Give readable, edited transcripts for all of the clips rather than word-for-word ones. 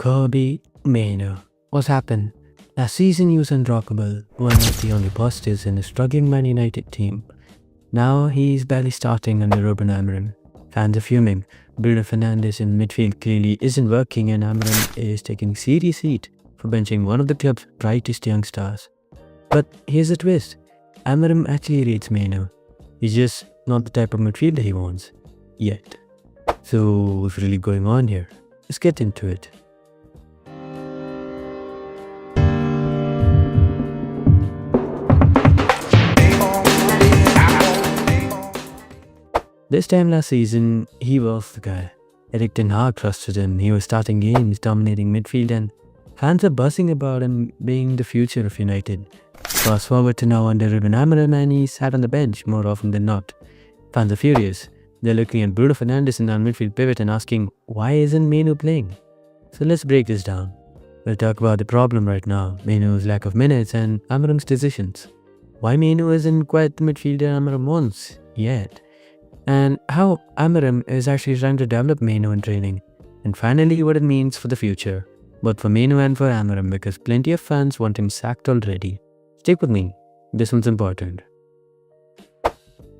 Kobbie Mainoo. What's happened? Last season he was unrockable, one of the only positives in a struggling Man United team. Now he's barely starting under Rúben Amorim. Fans are fuming. Bruno Fernandes in midfield clearly isn't working, and Amorim is taking serious heat for benching one of the club's brightest young stars. But here's the twist. Amorim actually rates Mainoo. He's just not the type of midfielder he wants. Yet. So what's really going on here? Let's get into it. This time last season, he was the guy. Erik Ten Hag trusted him. He was starting games, dominating midfield, and fans are buzzing about him being the future of United. Fast forward to now under Rúben Amorim, and he sat on the bench more often than not. Fans are furious. They're looking at Bruno Fernandes in our midfield pivot and asking, why isn't Mainoo playing? So let's break this down. We'll talk about the problem right now, Mainoo's lack of minutes and Amorim's decisions. Why Mainoo isn't quite the midfielder Amorim wants yet. And how Amorim is actually trying to develop Mainoo in training. And finally, what it means for the future, both for Mainoo and for Amorim, because plenty of fans want him sacked already. Stick with me, this one's important.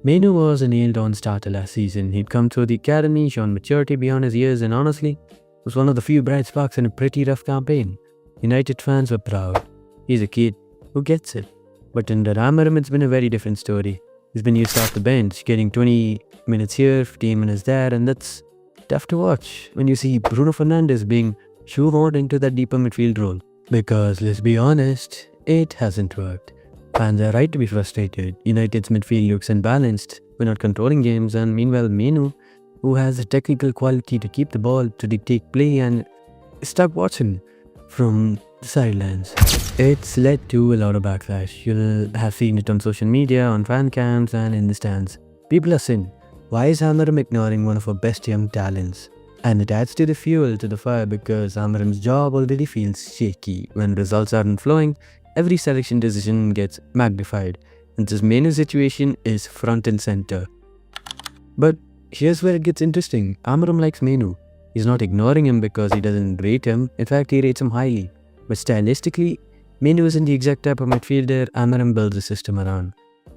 Mainoo was a nailed-on starter last season. He'd come through the academy, shown maturity beyond his years, and honestly, was one of the few bright sparks in a pretty rough campaign. United fans were proud. He's a kid who gets it. But under Amorim, it's been a very different story. He's been used off the bench, getting 20 minutes here, 15 minutes there, and that's tough to watch when you see Bruno Fernandes being shoehorned into that deeper midfield role. Because let's be honest, it hasn't worked. Fans are right to be frustrated. United's midfield looks unbalanced. We're not controlling games, and meanwhile Mainoo, who has the technical quality to keep the ball, to dictate play, and is stuck watching from the sidelines. It's led to a lot of backlash. You'll have seen it on social media, on fan cams, and in the stands. People are saying, why is Amorim ignoring one of our best young talents? And it adds to the fuel to the fire because Amorim's job already feels shaky. When results aren't flowing, every selection decision gets magnified, and this Mainoo situation is front and center. But here's where it gets interesting. Amorim likes Mainoo. He's not ignoring him because he doesn't rate him. In fact, he rates him highly. But stylistically, Mainoo isn't the exact type of midfielder Amorim builds a system around.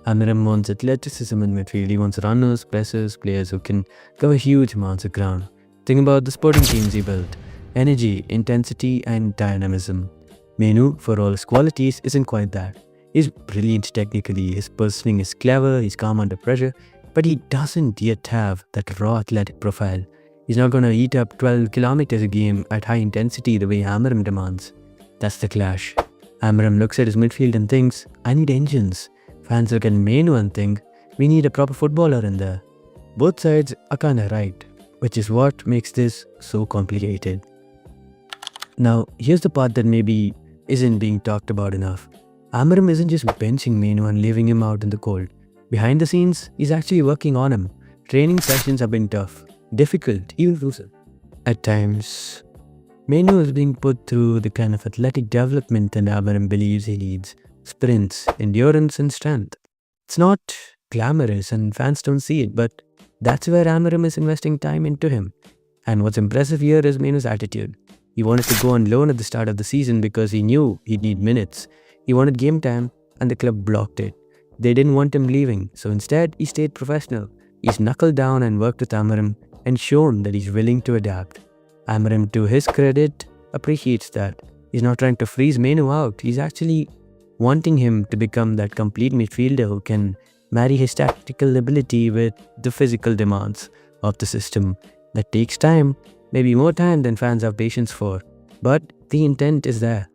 Amorim wants athleticism in midfield. He wants runners, pressers, players who can cover huge amounts of ground. Think about the sporting teams he built. Energy, intensity, and dynamism. Mainoo, for all his qualities, isn't quite that. He's brilliant technically, his positioning is clever, he's calm under pressure, but he doesn't yet have that raw athletic profile. He's not going to eat up 12 kilometers a game at high intensity the way Amorim demands. That's the clash. Amorim looks at his midfield and thinks, I need engines. Fans look at Mainoo and think, we need a proper footballer in there. Both sides are kinda right, which is what makes this so complicated. Now, here's the part that maybe isn't being talked about enough. Amorim isn't just benching Mainoo and leaving him out in the cold. Behind the scenes, he's actually working on him. Training sessions have been tough, difficult, even gruesome. At times, Mainoo is being put through the kind of athletic development that Amorim believes he needs. Sprints, endurance, and strength. It's not glamorous and fans don't see it, but that's where Amorim is investing time into him. And what's impressive here is Mainoo's attitude. He wanted to go on loan at the start of the season because he knew he'd need minutes. He wanted game time, and the club blocked it. They didn't want him leaving, so instead he stayed professional. He's knuckled down and worked with Amorim and shown that he's willing to adapt. Amorim, to his credit, appreciates that. He's not trying to freeze Mainoo out. He's actually wanting him to become that complete midfielder who can marry his tactical ability with the physical demands of the system. That takes time, maybe more time than fans have patience for, but the intent is there.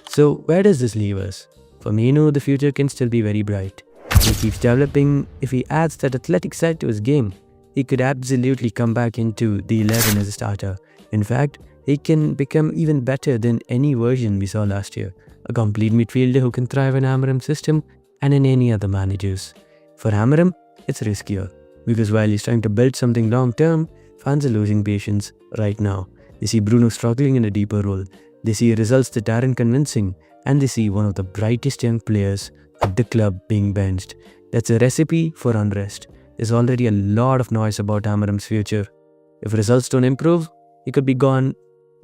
So where does this leave us? For Mainoo, the future can still be very bright. If he keeps developing, if he adds that athletic side to his game, he could absolutely come back into the 11 as a starter. In fact, he can become even better than any version we saw last year. A complete midfielder who can thrive in Amorim's system and in any other managers. For Amorim, it's riskier, because while he's trying to build something long-term, fans are losing patience right now. They see Bruno struggling in a deeper role. They see results that aren't convincing, and they see one of the brightest young players at the club being benched. That's a recipe for unrest. There's already a lot of noise about Amorim's future. If results don't improve, he could be gone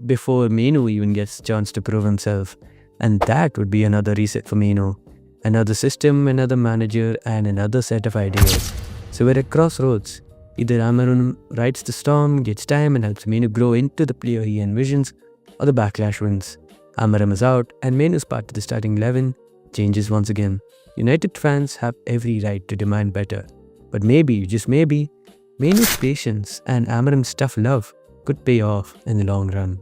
before Mainoo even gets a chance to prove himself. And that would be another reset for Mainoo. Another system, another manager, and another set of ideas. So we're at crossroads. Either Amorim rides the storm, gets time, and helps Mainoo grow into the player he envisions, or the backlash wins. Amorim is out, and Mainoo's part of the starting 11 changes once again. United fans have every right to demand better. But maybe, just maybe, Mainoo's patience and Amorim's tough love could pay off in the long run.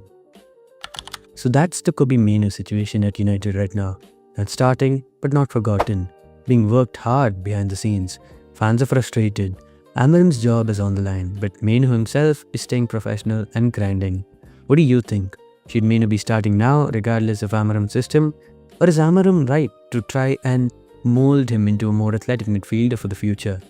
So that's the Kobbie Mainoo situation at United right now. Not starting, but not forgotten. Being worked hard behind the scenes. Fans are frustrated. Amorim's job is on the line, but Mainoo himself is staying professional and grinding. What do you think? Should Mainoo be starting now, regardless of Amorim's system? Or is Amorim right to try and mold him into a more athletic midfielder for the future?